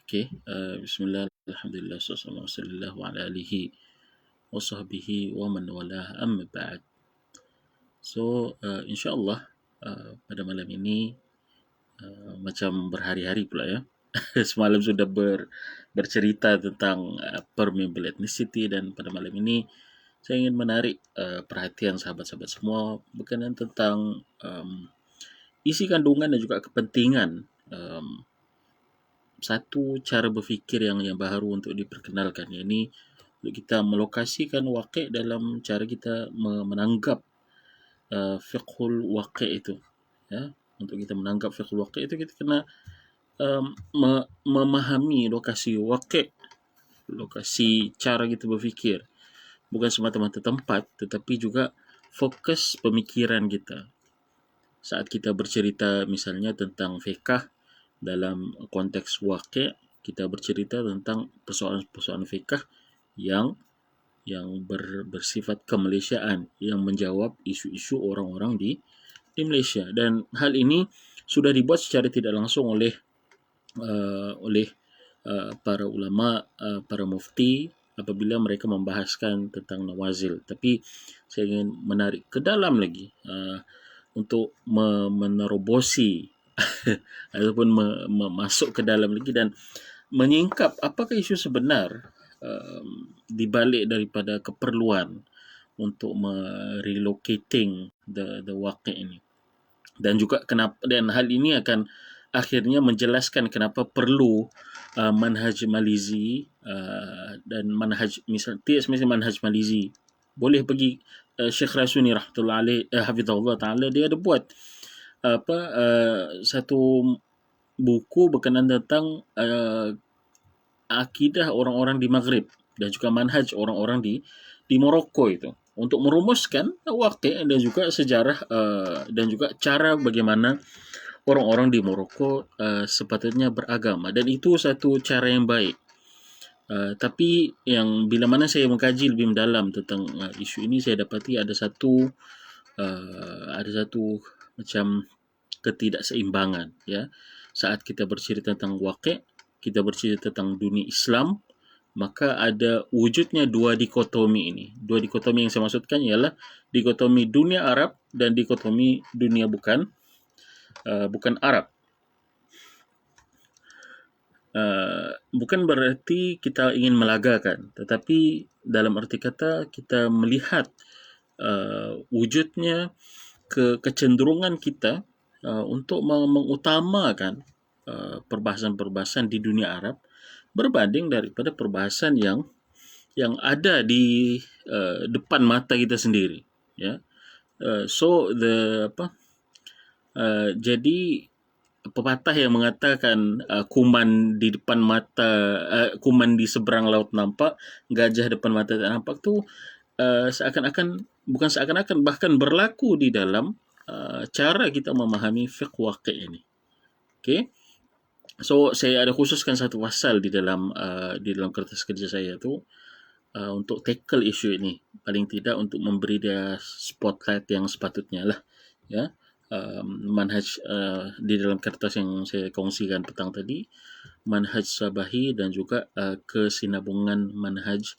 Okay, bismillah, alhamdulillah, sallallahu ala alihi wa sahbihi wa man walah, amma ba'd. So, insyaAllah, pada malam ini, macam berhari-hari pula ya, semalam sudah bercerita tentang permeable ethnicity, dan pada malam ini saya ingin menarik perhatian sahabat-sahabat semua berkenaan tentang isi kandungan dan juga kepentingan satu cara berfikir yang baru untuk diperkenalkan, yakni untuk kita melokasikan waqi' dalam cara kita menanggap fiqhul waqi' itu, ya. Untuk kita menanggap fiqhul waqi' itu, kita kena memahami lokasi waqi', lokasi cara kita berfikir, bukan semata-mata tempat, tetapi juga fokus pemikiran kita saat kita bercerita misalnya tentang fiqh. Dalam konteks waqi', kita bercerita tentang persoalan-persoalan fiqh yang bersifat kemalaysiaan, yang menjawab isu-isu orang-orang di Malaysia. Dan hal ini sudah dibuat secara tidak langsung oleh para ulama, para mufti, apabila mereka membahaskan tentang nawazil. Tapi saya ingin menarik ke dalam lagi untuk menerobosi ataupun masuk ke dalam lagi dan menyingkap apakah isu sebenar di balik daripada keperluan untuk relocating the waqi' ini, dan juga kenapa, dan hal ini akan akhirnya menjelaskan kenapa perlu manhaj Malizi, dan manhaj misal manhaj Malizi. Boleh pergi Syekh Rasuni rahmatullah alaih, hafizahullah ta'ala, dia ada buat satu buku berkenaan tentang akidah orang-orang di Maghrib dan juga manhaj orang-orang di Morocco itu, untuk merumuskan waqi' dan juga sejarah dan juga cara bagaimana orang-orang di Morocco sepatutnya beragama, dan itu satu cara yang baik. Tapi yang bila mana saya mengkaji lebih mendalam tentang isu ini, saya dapati ada satu macam ketidakseimbangan, ya. Saat kita bercerita tentang waqi', kita bercerita tentang dunia Islam, maka ada wujudnya dua dikotomi ini. Dua dikotomi yang saya maksudkan ialah dikotomi dunia Arab dan dikotomi dunia bukan Arab. Bukan berarti kita ingin melagakan, tetapi dalam arti kata kita melihat wujudnya kecenderungan kita untuk mengutamakan perbahasan-perbahasan di dunia Arab berbanding daripada perbahasan yang ada di depan mata kita sendiri, ya. Jadi pepatah yang mengatakan kuman di depan mata, kuman di seberang laut nampak, gajah depan mata tak nampak, tu bukan seakan-akan, bahkan berlaku di dalam cara kita memahami fiqh waqi' ini. Okay? So, saya ada khususkan satu pasal di dalam kertas kerja saya tu untuk tackle isu ini, paling tidak untuk memberi dia spotlight yang sepatutnya lah, ya. Manhaj di dalam kertas yang saya kongsikan petang tadi, manhaj Sabahi dan juga kesinambungan manhaj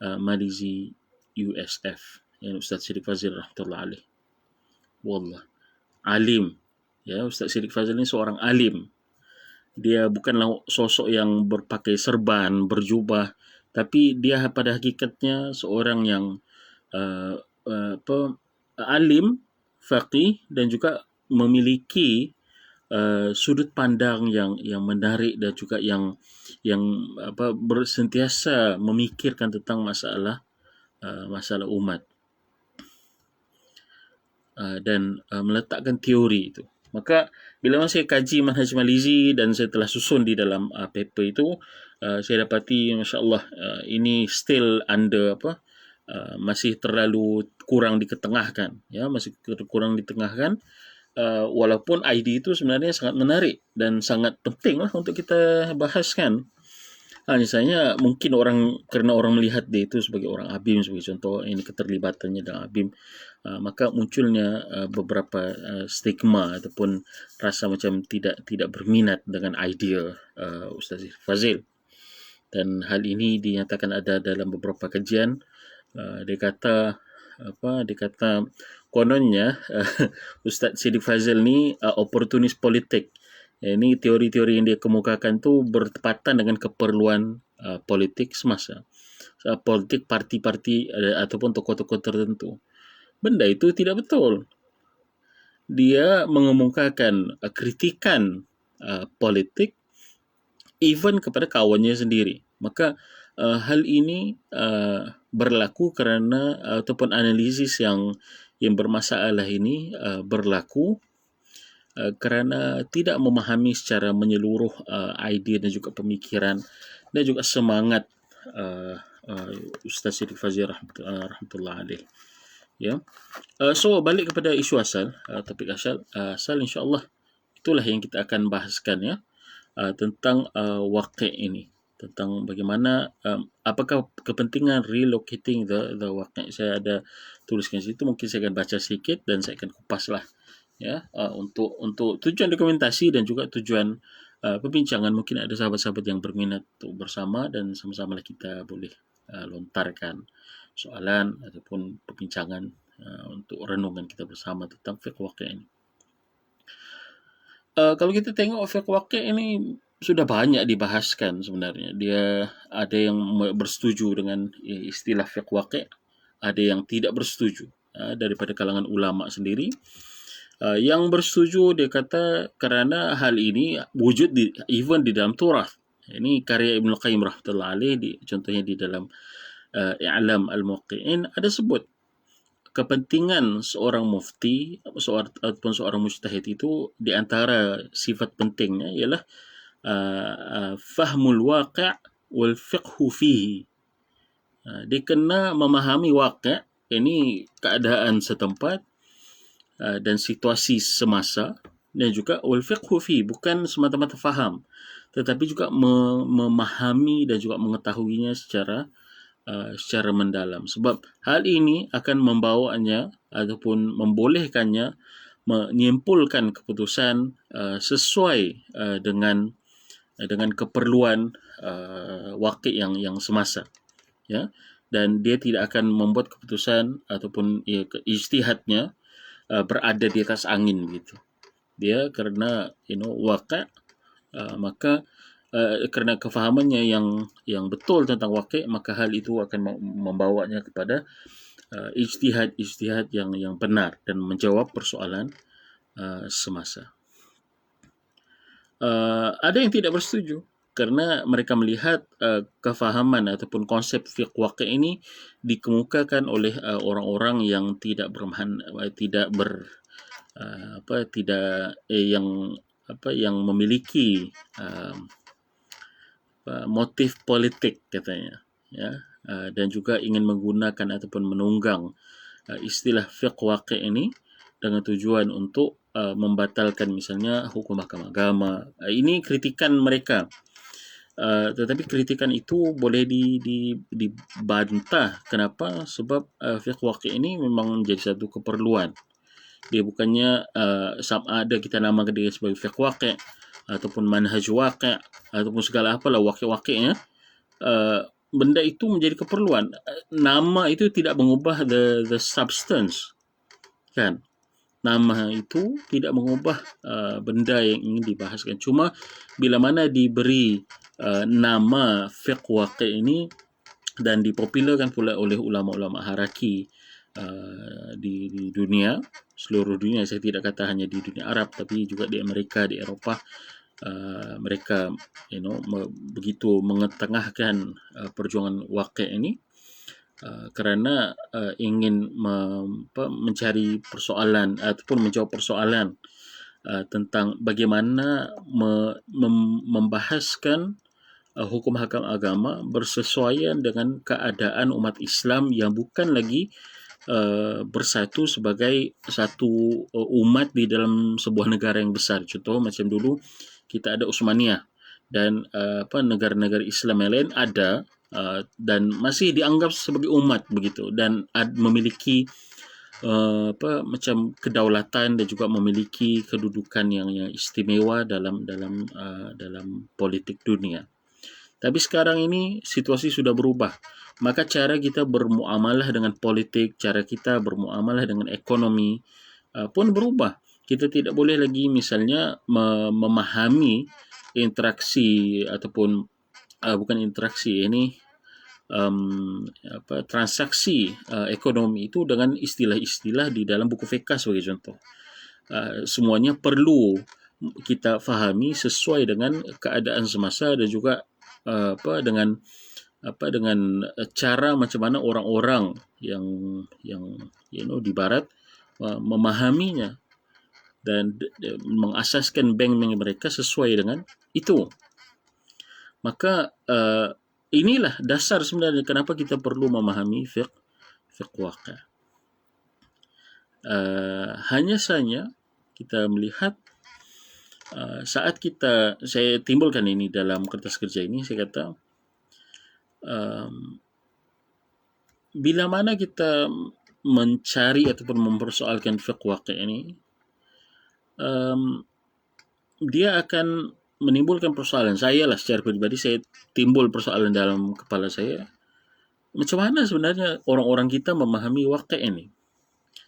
Malizi USF, yang Ustaz Siddiq Fazil rahmatullah alaih. Wallah, alim, ya. Ustaz Siddiq Fazil ni seorang alim. Dia bukanlah sosok yang berpakai serban, berjubah, tapi dia pada hakikatnya seorang yang alim, faqih, dan juga memiliki sudut pandang yang menarik, dan juga yang bersentiasa memikirkan tentang masalah umat dan meletakkan teori itu. Maka bila saya kaji manhaj Malizi dan saya telah susun di dalam paper itu, saya dapati masya-Allah ini still under masih terlalu kurang diketengahkan, ya, masih kurang ditengahkan, walaupun ID itu sebenarnya sangat menarik dan sangat penting lah untuk kita bahaskan. Misalnya mungkin kerana orang melihat dia itu sebagai orang ABIM sebagai contoh, ini keterlibatannya dalam ABIM, maka munculnya beberapa stigma ataupun rasa macam tidak berminat dengan idea Ustaz Fazil. Dan hal ini dinyatakan ada dalam beberapa kajian. Dia kata kononnya Ustaz Siddiq Fazil ni oportunis politik. Ini teori-teori yang dia kemukakan tu bertepatan dengan keperluan politik semasa. Politik parti-parti ataupun tokoh-tokoh tertentu. Benda itu tidak betul. Dia mengemukakan kritikan politik even kepada kawannya sendiri. Maka hal ini berlaku kerana ataupun analisis yang bermasalah ini berlaku kerana tidak memahami secara menyeluruh idea dan juga pemikiran dan juga semangat Ustaz Siddiq Fazil rahmatullah alaih. Ya. So balik kepada isu asal, topik asal insya-Allah itulah yang kita akan bahaskan ya, tentang waqi' ini, tentang bagaimana apakah kepentingan relocating the waqi'. Saya ada tuliskan situ, mungkin saya akan baca sedikit dan saya akan kupaslah ya, untuk tujuan dokumentasi dan juga tujuan perbincangan. Mungkin ada sahabat-sahabat yang berminat untuk bersama dan sama-sama kita boleh lontarkan soalan ataupun perbincangan untuk renungan kita bersama tentang fiqh waqi' ini. Kalau kita tengok fiqh waqi' ini sudah banyak dibahaskan sebenarnya. Dia ada yang bersetuju dengan istilah fiqh waqi', ada yang tidak bersetuju daripada kalangan ulama sendiri. Yang bersetuju dia kata kerana hal ini wujud even di dalam Turath. Ini karya Ibn Qayyim rahmatullah alaih, contohnya di dalam I'lam al-Muwaqqi'in ada sebut kepentingan seorang mufti ataupun seorang mujtahid itu di antara sifat pentingnya ialah fahmul waqi' wal fiqhu fihi. Dia kena memahami waqi', ini keadaan setempat dan situasi semasa, dan juga wal fiqhu fi, bukan semata-mata faham tetapi juga memahami dan juga mengetahuinya secara mendalam. Sebab hal ini akan membawanya ataupun membolehkannya menyimpulkan keputusan sesuai dengan keperluan waqi' yang semasa ya, dan dia tidak akan membuat keputusan ataupun ijtihadnya berada di atas angin begitu. Dia kerana waqi', maka kerana kefahamannya yang betul tentang waqi', maka hal itu akan membawanya kepada ijtihad yang benar dan menjawab persoalan semasa. Ada yang tidak bersetuju kerana mereka melihat kefahaman ataupun konsep fiqh waqi' ini dikemukakan oleh orang-orang yang yang memiliki motif politik katanya ya, dan juga ingin menggunakan ataupun menunggang istilah fiqh waqi' ini dengan tujuan untuk membatalkan misalnya hukum mahkamah agama. Ini kritikan mereka. Tetapi kritikan itu boleh dibantah. Kenapa? Sebab fiqh waqi' ini memang menjadi satu keperluan. Dia bukannya sama ada kita namakan dia sebagai fiqh waqi' ataupun manhaj waqi' ataupun segala apalah waqi'-waqi'-nya. Benda itu menjadi keperluan. Nama itu tidak mengubah the substance, kan? Nama itu tidak mengubah benda yang ingin dibahaskan. Cuma bila mana diberi nama fiqh waqi' ini dan dipopularkan pula oleh ulama-ulama haraki di dunia, seluruh dunia. Saya tidak kata hanya di dunia Arab, tapi juga di Amerika, di Eropah, mereka begitu mengetengahkan perjuangan waqi' ini kerana ingin mencari persoalan ataupun menjawab persoalan tentang bagaimana membahaskan hukum hakam agama bersesuaian dengan keadaan umat Islam yang bukan lagi bersatu sebagai satu umat di dalam sebuah negara yang besar. Contoh macam dulu kita ada Utsmaniyah dan negara-negara Islam yang lain ada, dan masih dianggap sebagai umat begitu, dan memiliki macam kedaulatan dan juga memiliki kedudukan yang istimewa dalam politik dunia. Tapi sekarang ini situasi sudah berubah. Maka cara kita bermuamalah dengan politik, cara kita bermuamalah dengan ekonomi pun berubah. Kita tidak boleh lagi misalnya memahami interaksi ataupun bukan interaksi ini transaksi ekonomi itu dengan istilah-istilah di dalam buku fiqh sebagai contoh. Semuanya perlu kita fahami sesuai dengan keadaan semasa dan juga dengan cara macam mana orang-orang yang di barat memahaminya dan mengasaskan bank-bank mereka sesuai dengan itu. Maka inilah dasar sebenarnya kenapa kita perlu memahami fiqh waqi'. Hanya saja kita melihat saat saya timbulkan ini dalam kertas kerja ini, saya kata bila mana kita mencari ataupun mempersoalkan fiqh waqi' ini, dia akan menimbulkan persoalan. Saya lah secara pribadi, saya timbul persoalan dalam kepala saya. Macam mana sebenarnya orang-orang kita memahami waqi' ini?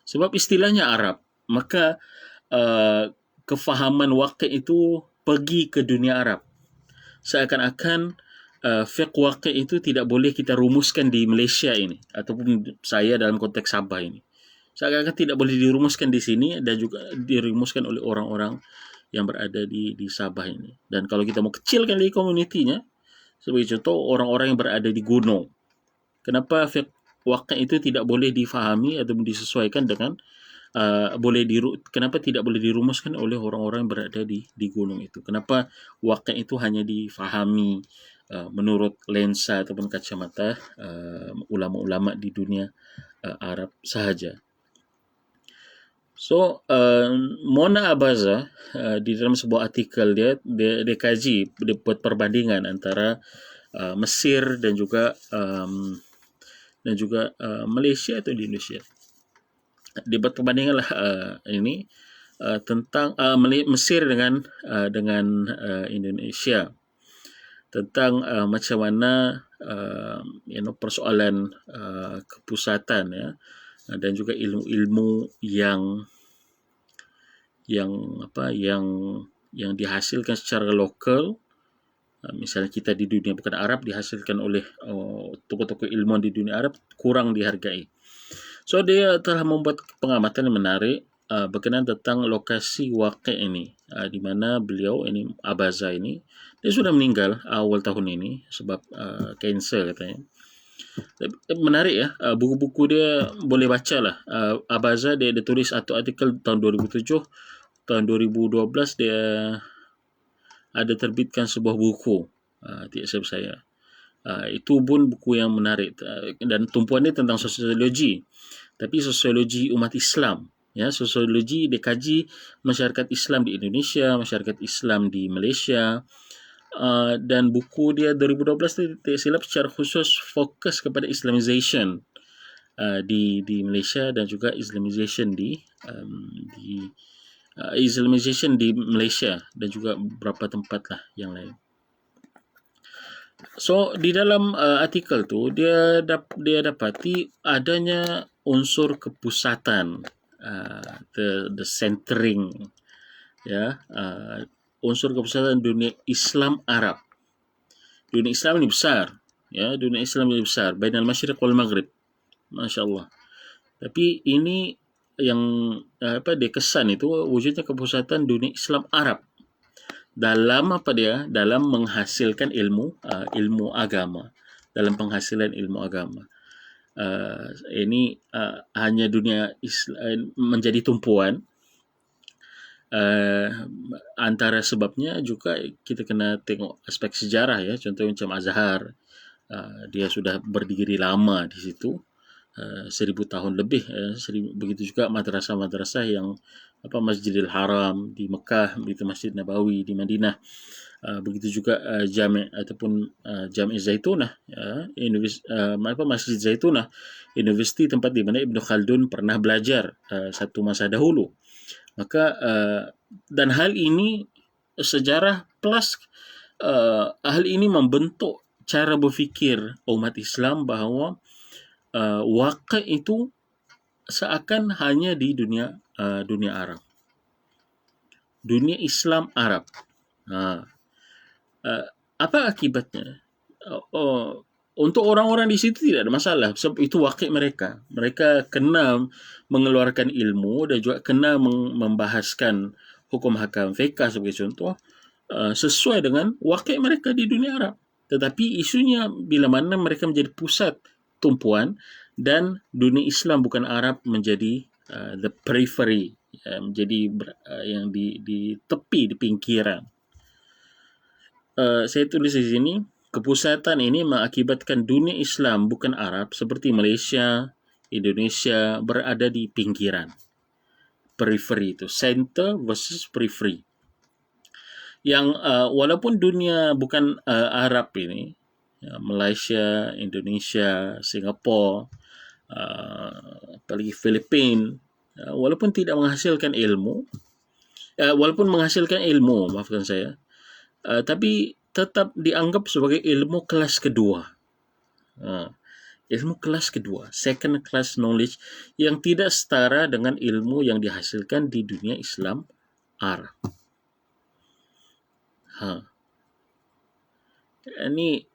Sebab istilahnya Arab, maka kefahaman waqi' itu pergi ke dunia Arab. Seakan-akan fiqh waqi' itu tidak boleh kita rumuskan di Malaysia ini, ataupun saya dalam konteks Sabah ini. Seakan-akan tidak boleh dirumuskan di sini dan juga dirumuskan oleh orang-orang yang berada di Sabah ini. Dan kalau kita mau kecilkan lagi komunitinya, sebagai contoh orang-orang yang berada di gunung, kenapa fiqh waqi' itu tidak boleh difahami atau disesuaikan dengan kenapa tidak boleh dirumuskan oleh orang-orang yang berada di gunung itu? Kenapa waqi' itu hanya difahami menurut lensa ataupun kacamata ulama-ulama di dunia Arab sahaja? So, Mona Abaza di dalam sebuah artikel dia kaji, dia buat perbandingan antara Mesir dan juga Malaysia atau Indonesia. Dia buat perbandingan lah ini tentang Mesir dengan Indonesia, tentang macam mana persoalan kepusatan ya, dan juga ilmu-ilmu yang dihasilkan secara lokal. Misalnya kita di dunia bukan Arab dihasilkan oleh tokoh-tokoh ilmuwan di dunia Arab kurang dihargai. So dia telah membuat pengamatan yang menarik berkenaan tentang lokasi waqi' ini, di mana beliau ini Abaza ini dia sudah meninggal awal tahun ini sebab kanser katanya. Menarik ya, buku-buku dia boleh baca lah. Abaza dia tulis satu artikel tahun 2007, tahun 2012 dia ada terbitkan sebuah buku tiap saya. Itu pun buku yang menarik dan tumpuannya tentang sosiologi, tapi sosiologi umat Islam ya, sosiologi dia kaji masyarakat Islam di Indonesia, masyarakat Islam di Malaysia. Dan buku dia 2012 tu tidak silap secara khusus fokus kepada Islamization di Malaysia dan juga Islamization di Malaysia dan juga beberapa tempat lah yang lain. So di dalam artikel tu dia dapati adanya unsur kepusatan, the centering ya, unsur kepusatan dunia Islam Arab. Dunia Islam ini besar ya, dunia Islam ini besar, bainal masyriq wal maghrib, masya-Allah. Tapi ini yang dia kesan itu wujudnya kepusatan dunia Islam Arab dalam dalam menghasilkan ilmu agama, dalam penghasilan ilmu agama. Ini hanya dunia Islam menjadi tumpuan. Antara sebabnya juga kita kena tengok aspek sejarah ya, contoh macam Azhar, dia sudah berdiri lama di situ, 1000 tahun lebih. Begitu juga madrasah-madrasah yang Masjidil Haram di Mekah, begitu Masjid Nabawi di Madinah. Begitu juga Jami' ataupun Jami' Zaitunah, Masjid Zaitunah, universiti tempat di mana Ibn Khaldun pernah belajar satu masa dahulu. Maka dan hal ini sejarah plus hal ini membentuk cara berfikir umat Islam bahawa waqi' itu seakan hanya di dunia Arab, dunia Islam Arab. Apa akibatnya? Untuk orang-orang di situ tidak ada masalah sebab itu waqi' mereka. Mereka kena mengeluarkan ilmu dan juga kena membahaskan hukum hakam fiqh sebagai contoh sesuai dengan waqi' mereka di dunia Arab. Tetapi isunya bila mana mereka menjadi pusat tumpuan dan dunia Islam bukan Arab menjadi the periphery, menjadi yang di tepi, di pinggiran. Saya tulis di sini, kepusatan ini mengakibatkan dunia Islam bukan Arab seperti Malaysia, Indonesia berada di pinggiran. Periphery itu, center versus periphery. Yang walaupun dunia bukan Arab ini, Malaysia, Indonesia, Singapura, apalagi Filipina, walaupun tidak menghasilkan ilmu, maafkan saya, tapi tetap dianggap sebagai ilmu kelas kedua. Ilmu kelas kedua, second class knowledge, yang tidak setara dengan ilmu yang dihasilkan di dunia Islam Arab. Ini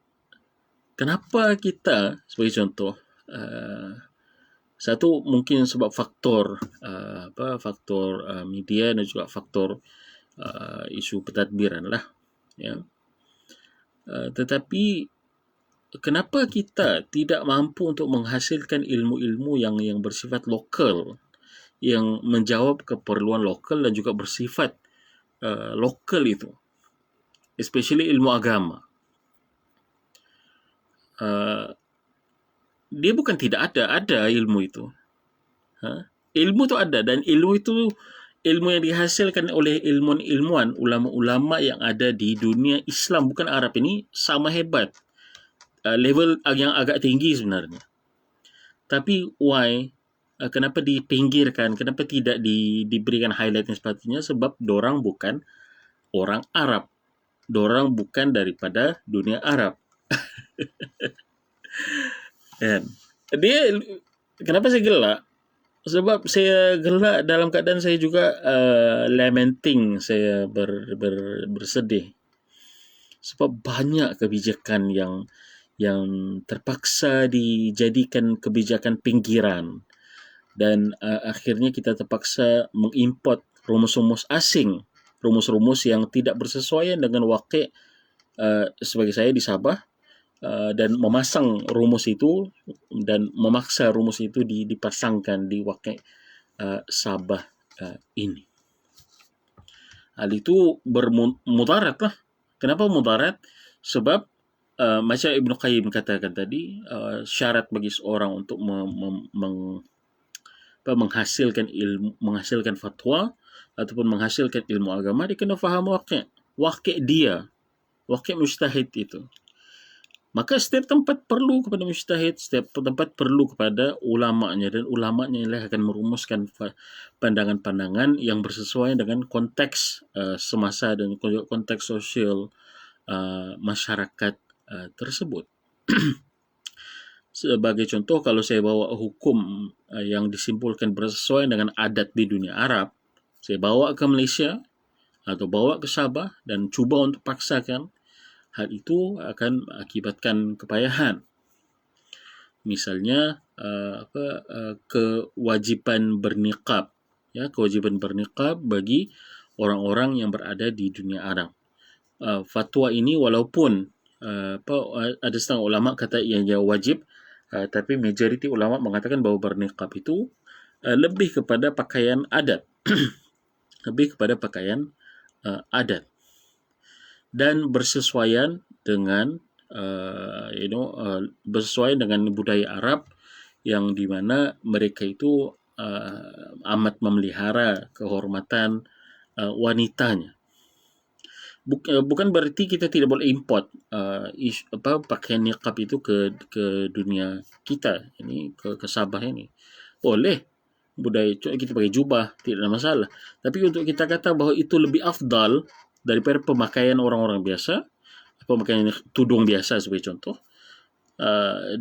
kenapa kita, sebagai contoh, satu mungkin sebab faktor media dan juga faktor isu pentadbiran lah, ya. Tetapi kenapa kita tidak mampu untuk menghasilkan ilmu-ilmu yang bersifat lokal, yang menjawab keperluan lokal dan juga bersifat lokal itu, especially ilmu agama. Dia bukan tidak ada ilmu itu. Ilmu itu ada, dan ilmu yang dihasilkan oleh ilmuwan, ulama-ulama yang ada di dunia Islam bukan Arab ini sama hebat. Level yang agak tinggi sebenarnya. Tapi why? Kenapa dipinggirkan? Kenapa tidak diberikan highlight yang sepatutnya? Sebab dorang bukan orang Arab. Dorang bukan daripada dunia Arab. Dia, kenapa saya gelak? Sebab saya gelak dalam keadaan saya juga lamenting, saya bersedih. Sebab banyak kebijakan yang terpaksa dijadikan kebijakan pinggiran, dan akhirnya kita terpaksa mengimport rumus-rumus asing, rumus-rumus yang tidak bersesuaian dengan waqi' sebagai saya di Sabah, dan memasang rumus itu dan memaksa rumus itu dipasangkan di waqi' Sabah ini. Hal itu bermudarat lah. Kenapa mudarat? Sebab macam Ibn Qayyim katakan tadi, syarat bagi seorang untuk menghasilkan ilmu, menghasilkan fatwa ataupun menghasilkan ilmu agama, dia kena faham waqi' dia, waqi' mujtahid itu. Maka setiap tempat perlu kepada mujtahid, setiap tempat perlu kepada ulama'nya, dan ulama'nya yang akan merumuskan pandangan-pandangan yang bersesuaian dengan konteks semasa dan konteks sosial masyarakat tersebut. Sebagai contoh, kalau saya bawa hukum yang disimpulkan bersesuaian dengan adat di dunia Arab, saya bawa ke Malaysia atau bawa ke Sabah dan cuba untuk paksakan, hal itu akan mengakibatkan kepayahan. Misalnya kewajiban berniqab, ya, kewajiban berniqab bagi orang-orang yang berada di dunia Arab. Fatwa ini walaupun ada setengah ulama kata ia wajib, tapi majoriti ulama mengatakan bahawa berniqab itu lebih kepada pakaian adat, lebih kepada pakaian adat, dan bersesuaian dengan bersesuaian dengan budaya Arab yang di mana mereka itu amat memelihara kehormatan wanitanya. bukan berarti kita tidak boleh import pakaian niqab itu ke dunia kita ini, ke Sabah ini. Boleh, budaya kita pakai jubah, tidak ada masalah. Tapi untuk kita kata bahwa itu lebih afdal daripada pemakaian orang-orang biasa, pemakaian tudung biasa sebagai contoh,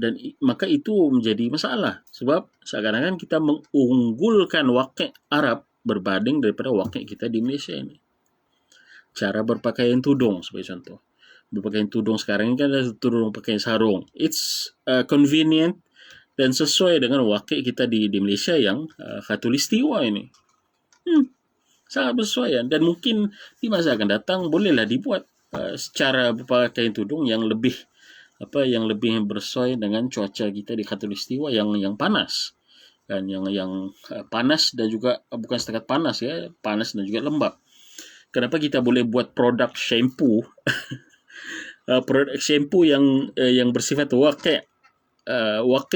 dan maka itu menjadi masalah sebab seakan-akan kita mengunggulkan wakil Arab berbanding daripada wakil kita di Malaysia ini. Cara berpakaian tudung sebagai contoh. Berpakaian tudung sekarang ini kan ada tudung pakaian sarung. It's convenient dan sesuai dengan wakil kita di Malaysia yang khatulistiwa ini. Sangat bersesuaian dan mungkin di masa akan datang bolehlah dibuat secara berpakaian tudung yang lebih bersesuai dengan cuaca kita di khatulistiwa yang panas. Dan yang panas dan juga bukan setakat panas ya, panas dan juga lembab. Kenapa kita boleh buat produk shampoo produk shampoo yang bersifat wakil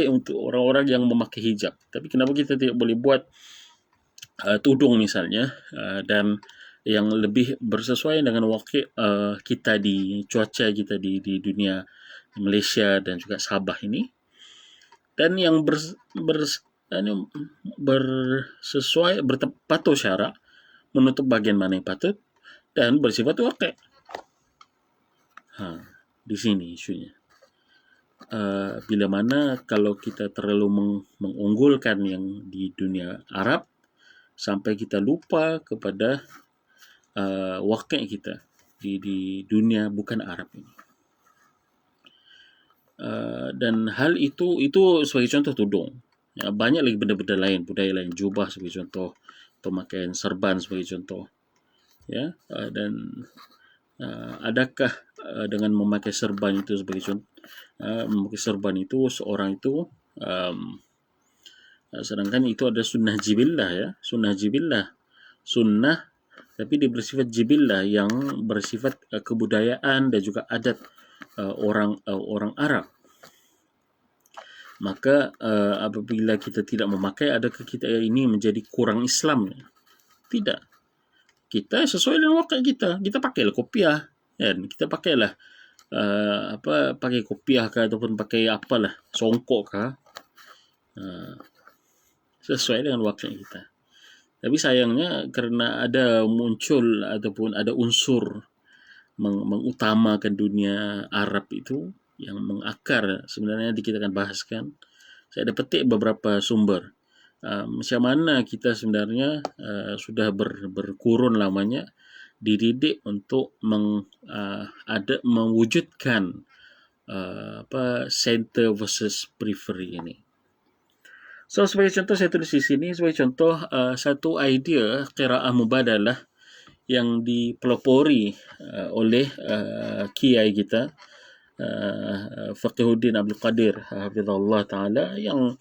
untuk orang-orang yang memakai hijab. Tapi kenapa kita tidak boleh buat tudung misalnya dan yang lebih bersesuaian dengan wakil kita di cuaca kita di dunia Malaysia dan juga Sabah ini, dan yang bersesuai berpatuh syarak, menutup bagian mana yang patut dan bersifat wakil. Di sini isunya. Bila mana kalau kita terlalu mengunggulkan yang di dunia Arab sampai kita lupa kepada wakil kita di dunia bukan Arab ini. Dan hal itu sebagai contoh tudung. Ya, banyak lagi benda-benda lain, budaya lain, jubah sebagai contoh, pemakaian serban sebagai contoh. Ya, dan adakah dengan memakai serban itu sebagai contoh, memakai serban itu seorang itu sedangkan itu ada sunnah jibillah ya, sunnah tapi dia bersifat jibillah yang bersifat kebudayaan dan juga adat orang Arab. Maka apabila kita tidak memakai, adakah kita ini menjadi kurang Islam? Tidak. Kita sesuai dengan wakil kita. Kita pakailah kopiah, kan? Kita pakailah pakai kopiah kah ataupun pakai apalah, songkok kah, sesuai dengan wakil kita. Tapi sayangnya karena ada muncul ataupun ada unsur mengutamakan dunia Arab itu yang mengakar, sebenarnya nanti kita akan bahaskan. Saya ada petik beberapa sumber macam mana kita sebenarnya sudah berkurun lamanya dididik untuk mewujudkan center versus periphery ini. So sebagai contoh saya tulis di sini sebagai contoh satu idea qiraah mubadalah yang dipelopori oleh kiai kita Faqihuddin Abdul Qadir hafizahullah taala, yang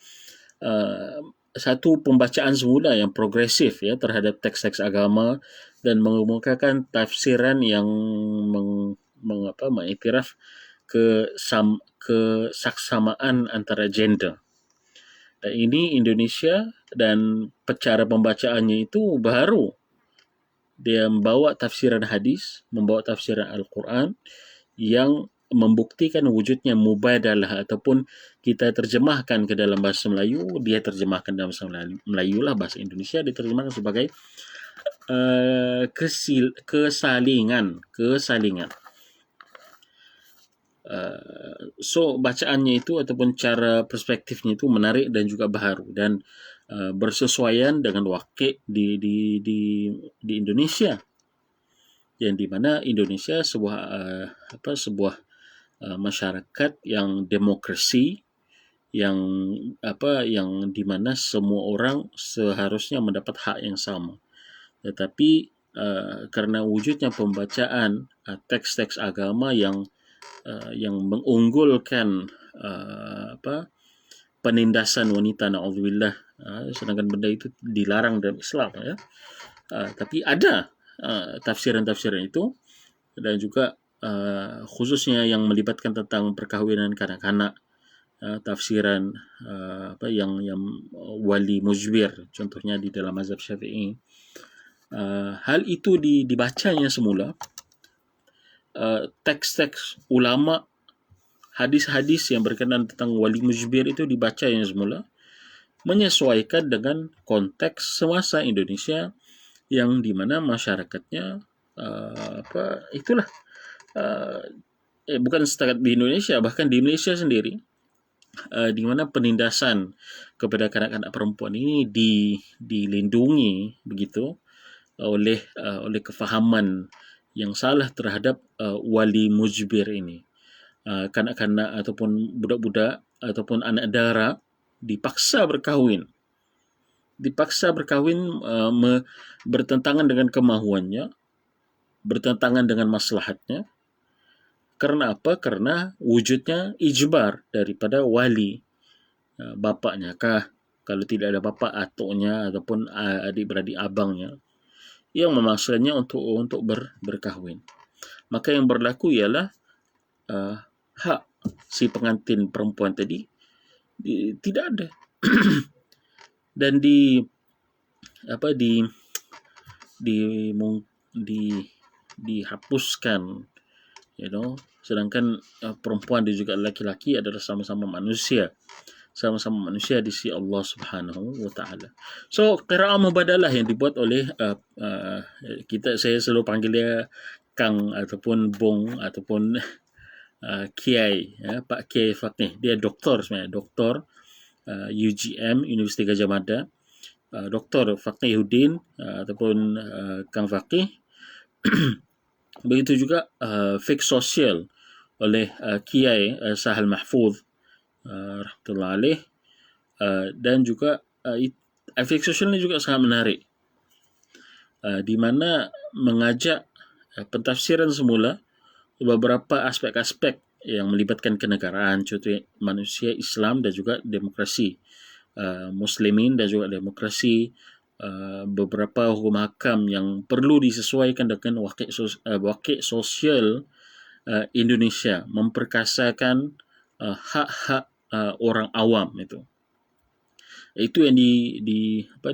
satu pembacaan semula yang progresif ya terhadap teks-teks agama dan mengemukakan tafsiran yang mengiktiraf kesaksamaan antara gender. Dan ini Indonesia, dan cara pembacaannya itu baru. Dia membawa tafsiran hadis, membawa tafsiran Al-Quran yang membuktikan wujudnya mubadalah, ataupun kita terjemahkan ke dalam bahasa Melayu, dia terjemahkan dalam bahasa Melayu lah, bahasa Indonesia diterjemahkan sebagai kesalingan. So bacaannya itu ataupun cara perspektifnya itu menarik dan juga baharu dan bersesuaian dengan wakil di Indonesia, yang di mana Indonesia sebuah masyarakat yang demokrasi, yang di mana semua orang seharusnya mendapat hak yang sama. Tetapi karena wujudnya pembacaan teks-teks agama yang mengunggulkan penindasan wanita, na'udzubillah, sedangkan benda itu dilarang dalam Islam ya. Tapi ada tafsiran-tafsiran itu, dan juga khususnya yang melibatkan tentang perkahwinan kanak-kanak, tafsiran yang wali mujbir contohnya di dalam mazhab Syafi'i. Hal itu dibacanya semula teks-teks ulama, hadis-hadis yang berkenaan tentang wali mujbir itu dibaca yang semula, menyesuaikan dengan konteks semasa Indonesia yang di mana masyarakatnya itulah uh, bukan setakat di Indonesia, bahkan di Indonesia sendiri, di mana penindasan kepada kanak-kanak perempuan ini dilindungi begitu oleh kefahaman yang salah terhadap wali mujbir ini. Kanak-kanak ataupun budak-budak ataupun anak dara dipaksa berkahwin bertentangan dengan kemahuannya, bertentangan dengan maslahatnya. Karena apa? Karena wujudnya ijbar daripada wali, bapaknya kah, kalau tidak ada bapa, atuknya ataupun adik-beradik abangnya yang memaksanya untuk berkahwin. Maka yang berlaku ialah hak si pengantin perempuan tadi tidak ada. Dan dihapuskan, sedangkan perempuan dan juga laki-laki adalah sama-sama manusia di sisi Allah Subhanahu wa taala. So qiraah mubadalah yang dibuat oleh saya selalu panggil dia Kang ataupun Bong ataupun Kiai, Pak Kiai Faqih. Dia doktor sebenarnya, doktor UGM Universiti Gajah Mada, Dr. Faqihuddin ataupun Kang Faqih. Begitu juga fiqh sosial oleh Kiai Sahal Mahfuz rahmatullah alaih, dan juga fiqh sosial ini juga sangat menarik, di mana mengajak pentafsiran semula beberapa aspek-aspek yang melibatkan kenegaraan, contohnya manusia, Islam dan juga demokrasi, muslimin dan juga demokrasi, beberapa hukum hakam yang perlu disesuaikan dengan wakil sosial Indonesia, memperkasakan hak-hak orang awam itu yang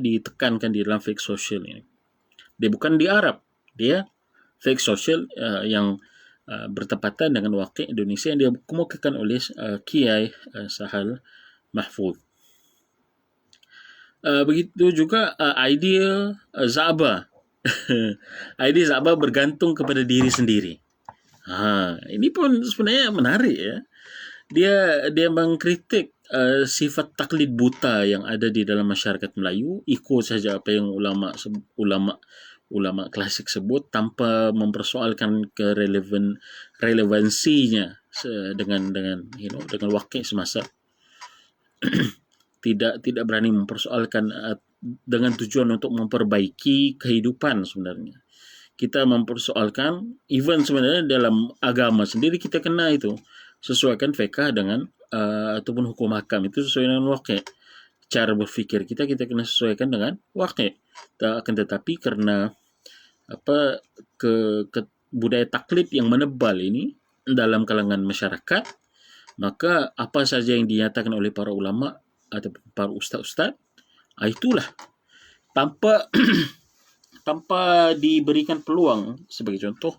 ditekankan di dalam fiqh sosial ini. Dia bukan di Arab, dia fiqh sosial yang bertepatan dengan wakil Indonesia yang dikemukakan oleh Kiai Sahal Mahfuz. Begitu juga idea Za'bah. Idea Za'bah bergantung kepada diri sendiri. Ini pun sebenarnya menarik ya. Dia mengkritik sifat taklid buta yang ada di dalam masyarakat Melayu, ikut saja apa yang ulama klasik sebut tanpa mempersoalkan relevansinya dengan wakil semasa. tidak berani mempersoalkan dengan tujuan untuk memperbaiki kehidupan. Sebenarnya kita mempersoalkan, even sebenarnya dalam agama sendiri kita kena itu sesuaikan fiqh dengan ataupun hukum hakam itu sesuai dengan wakil. Cara berfikir kita kena sesuaikan dengan wakil. Akan tetapi karena budaya taklid yang menebal ini dalam kalangan masyarakat, maka apa saja yang dinyatakan oleh para ulama atau para ustaz-ustaz, itulah tanpa diberikan peluang, sebagai contoh,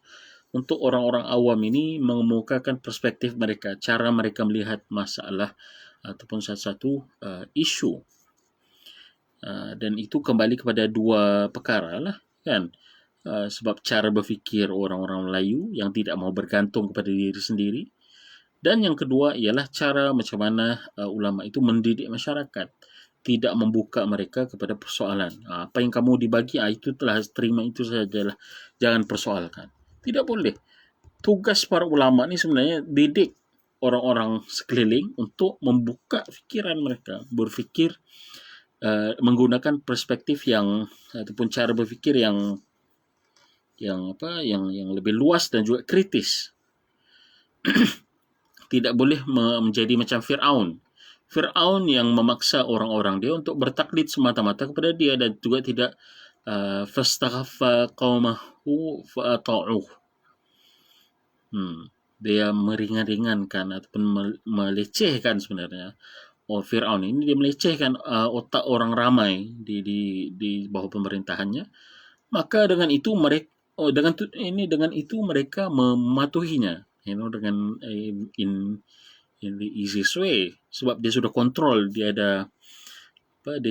untuk orang-orang awam ini mengemukakan perspektif mereka, cara mereka melihat masalah ataupun satu isu. Dan itu kembali kepada dua perkara lah, kan? Sebab cara berfikir orang-orang Melayu yang tidak mau bergantung kepada diri sendiri, dan yang kedua ialah cara macam mana ulama itu mendidik masyarakat, tidak membuka mereka kepada persoalan. Apa yang kamu dibagi, itu telah terima, itu sajalah, jangan persoalkan. Tidak boleh. Tugas para ulama ni sebenarnya didik orang-orang sekeliling untuk membuka fikiran mereka, berfikir menggunakan perspektif yang ataupun cara berfikir yang lebih luas dan juga kritis. Tidak boleh menjadi macam Fir'aun yang memaksa orang-orang dia untuk bertaklid semata-mata kepada dia, dan juga tidak fastaghaffa qaumahu fa'ata'uh. Dia meringan-ringankan ataupun melecehkan sebenarnya. Fir'aun ini dia melecehkan otak orang ramai di bawah pemerintahannya. Maka dengan itu dengan itu mereka mematuhinya, dengan in the easiest way, sebab dia sudah kontrol, dia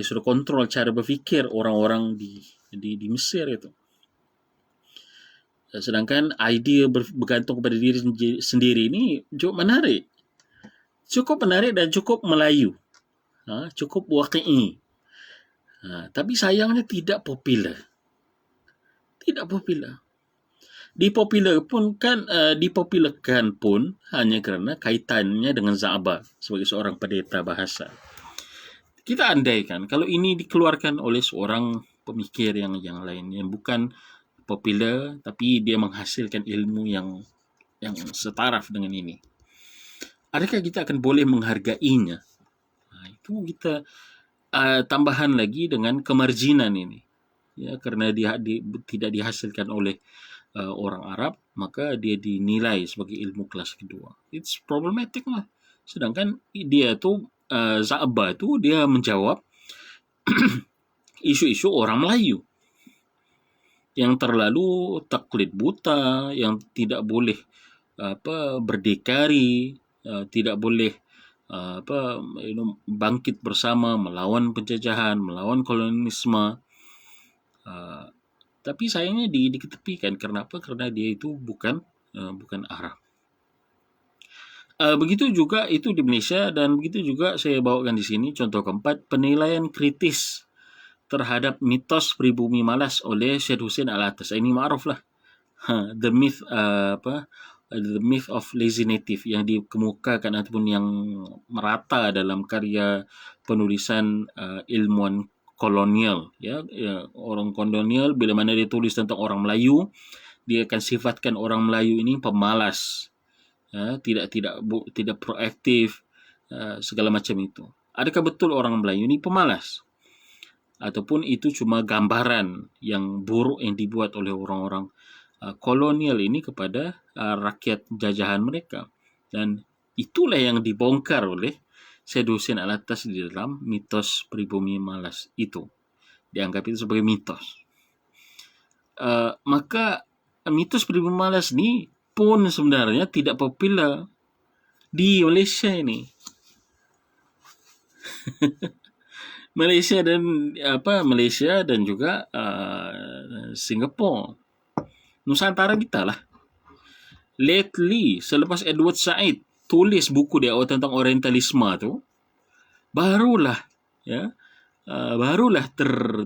sudah kontrol cara berfikir orang-orang di Mesir itu. Sedangkan idea bergantung kepada diri sendiri ini cukup menarik dan cukup Melayu, cukup waqi'i. Tapi sayangnya tidak popular. Dipopularkan pun hanya kerana kaitannya dengan Za'ba sebagai seorang pendeta bahasa. Kita andaikan kalau ini dikeluarkan oleh seorang pemikir yang lain, yang bukan popular tapi dia menghasilkan ilmu yang setaraf dengan ini, adakah kita akan boleh menghargainya? Itu kita tambahan lagi dengan kemarjinan ini, ya, kerana dia tidak dihasilkan oleh orang Arab, maka dia dinilai sebagai ilmu kelas kedua. It's problematic lah. Sedangkan dia tu Za'ba tu dia menjawab isu-isu orang Melayu yang terlalu taklid buta, yang tidak boleh berdikari, tidak boleh bangkit bersama melawan penjajahan, melawan kolonialisme. Tapi sayangnya diketepikan. Kenapa? Kerana dia itu bukan Arab. Begitu juga itu di Malaysia, dan begitu juga saya bawakan di sini contoh keempat, penilaian kritis terhadap mitos pribumi malas oleh Syed Hussein Alatas. Ini ma'ruf lah. The myth the myth of lazy native yang dikemukakan ataupun yang merata dalam karya penulisan ilmuwan kolonial, ya, orang kolonial bila mana dia tulis tentang orang Melayu, dia akan sifatkan orang Melayu ini pemalas, tidak proaktif, segala macam itu. Adakah betul orang Melayu ini pemalas? Ataupun itu cuma gambaran yang buruk yang dibuat oleh orang-orang kolonial ini kepada rakyat jajahan mereka? Dan itulah yang dibongkar oleh Syed Hussein Alatas di dalam mitos pribumi malas itu. Dianggap itu sebagai mitos. Maka mitos pribumi malas ni pun sebenarnya tidak popular di Malaysia ini. Malaysia dan juga Singapura, Nusantara kita lah. Lately, selepas Edward Said tulis buku dia tentang orientalisme tu, barulah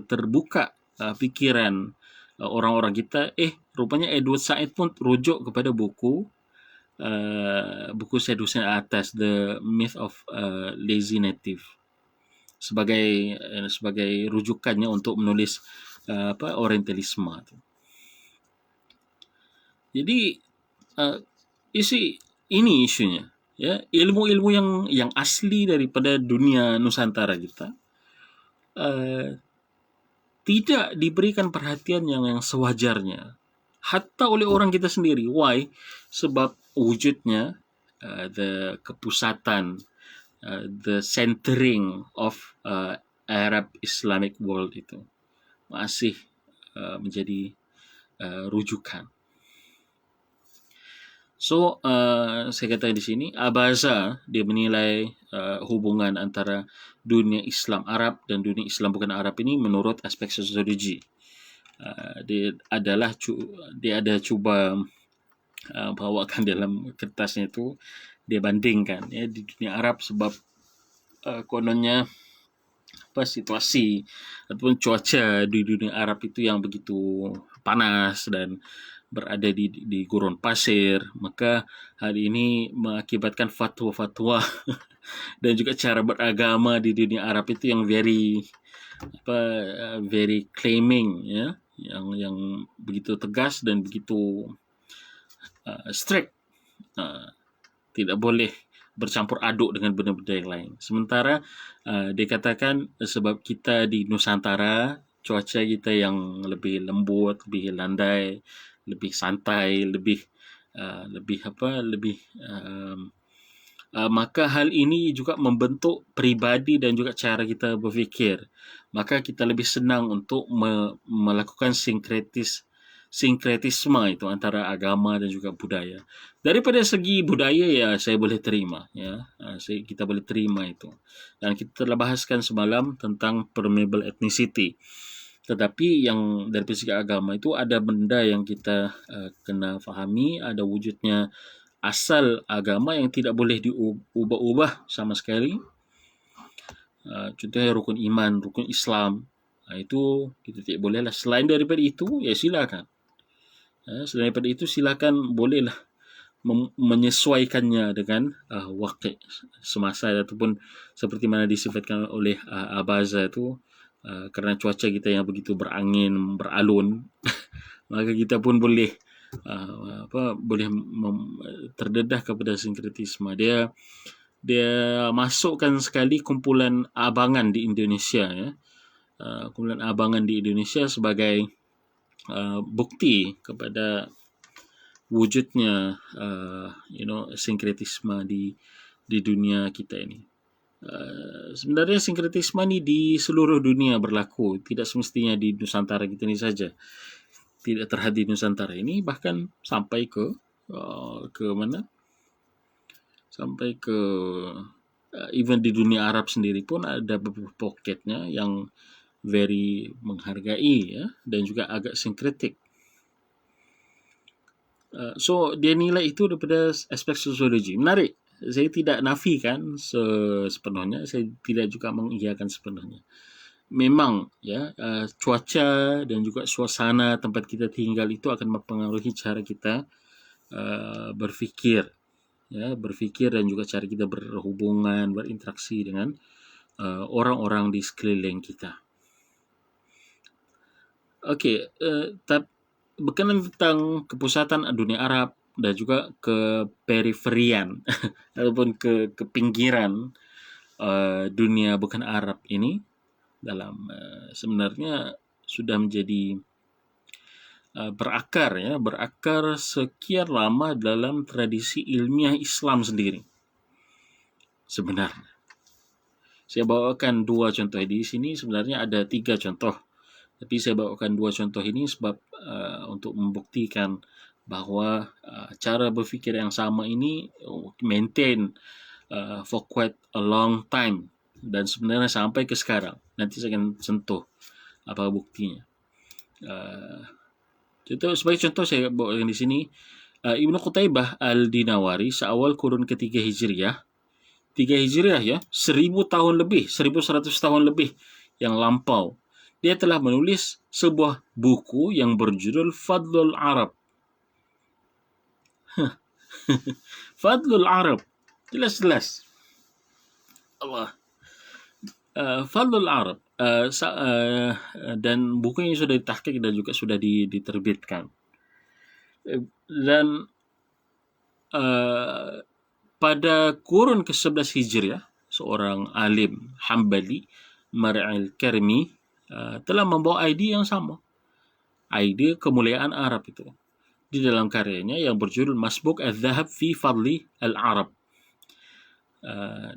terbuka fikiran orang-orang kita. Rupanya Edward Said pun rujuk kepada buku Syed Hussein Alatas, The Myth of Lazy Native, sebagai rujukannya untuk menulis orientalisme tu. Jadi ini isunya, ya, ilmu-ilmu yang asli daripada dunia Nusantara kita tidak diberikan perhatian yang sewajarnya, hatta oleh orang kita sendiri. Why? Sebab wujudnya the kepusatan, the centering of Arab Islamic world itu masih menjadi rujukan. So, saya kata di sini, Abaza dia menilai hubungan antara dunia Islam Arab dan dunia Islam bukan Arab ini menurut aspek sosiologi. Dia ada cuba bawakan dalam kertasnya itu, dia bandingkan, ya, di dunia Arab, sebab kononnya situasi ataupun cuaca di dunia Arab itu yang begitu panas dan berada di gurun pasir, maka hal ini mengakibatkan fatwa-fatwa dan juga cara beragama di dunia Arab itu yang very claiming, ya, yang begitu tegas dan begitu strict, tidak boleh bercampur aduk dengan benda-benda yang lain. Sementara dikatakan sebab kita di Nusantara, cuaca kita yang lebih lembut, lebih landai, lebih santai, maka hal ini juga membentuk peribadi dan juga cara kita berfikir. Maka kita lebih senang untuk melakukan sinkretis sinkretisme itu antara agama dan juga budaya. Daripada segi budaya ya saya boleh terima ya. Kita boleh terima itu. Dan kita telah bahaskan semalam tentang permeable ethnicity. Tetapi yang dari segi agama itu ada benda yang kita kena fahami, ada wujudnya asal agama yang tidak boleh diubah-ubah sama sekali. Contohnya rukun iman, rukun Islam. Itu kita tidak bolehlah. Selain daripada itu, ya silakan. Selain daripada itu, silakan bolehlah menyesuaikannya dengan waqi' semasa ataupun seperti mana disifatkan oleh Abaza itu, kerana cuaca kita yang begitu berangin, beralun, maka kita pun boleh terdedah kepada sinkretisme. Dia masukkan sekali kumpulan abangan di Indonesia ya. Kumpulan abangan di Indonesia sebagai bukti kepada wujudnya sinkretisme di dunia kita ini. Sebenarnya sinkretisme ni di seluruh dunia berlaku, tidak semestinya di Nusantara kita ni saja. Tidak terhad di Nusantara ini, bahkan sampai ke mana? Sampai ke even di dunia Arab sendiri pun ada beberapa pocketnya yang very menghargai ya, dan juga agak sinkretik. So dia nilai itu daripada aspek sosiologi. Menarik. Saya tidak nafikan sepenuhnya, saya tidak juga mengiyakan sepenuhnya. Memang ya, cuaca dan juga suasana tempat kita tinggal itu akan mempengaruhi cara kita berfikir dan juga cara kita berhubungan, berinteraksi dengan orang-orang di sekeliling kita. Okey, berkenaan tentang kepusatan dunia Arab dan juga ke periferian ataupun ke pinggiran dunia bukan Arab ini, dalam sebenarnya sudah menjadi berakar sekian lama dalam tradisi ilmiah Islam sendiri. Sebenarnya saya bawakan 2 contoh di sini, sebenarnya ada 3 contoh. Tapi saya bawakan 2 contoh ini sebab untuk membuktikan bahawa cara berfikir yang sama ini maintain for quite a long time dan sebenarnya sampai ke sekarang. Nanti saya akan sentuh apa buktinya. Sebagai contoh saya bawakan di sini, Ibnu Qutaibah Al-Dinawari seawal kurun ketiga Hijriah, 3 Hijriah ya, 1000 tahun lebih, 1100 tahun lebih yang lampau, dia telah menulis sebuah buku yang berjudul Fadlul Arab. Fadlul Arab. Jelas-jelas. Allah. Fadlul Arab. Dan buku ini sudah ditahqiq dan juga sudah diterbitkan. Dan pada kurun ke-11 Hijriah, seorang alim Hambali, Mar'il Karmi, telah membawa idea yang sama. Idea kemuliaan Arab itu. Di dalam karyanya yang berjudul Masbuk Al-Dhahab fi Fadli Al-Arab.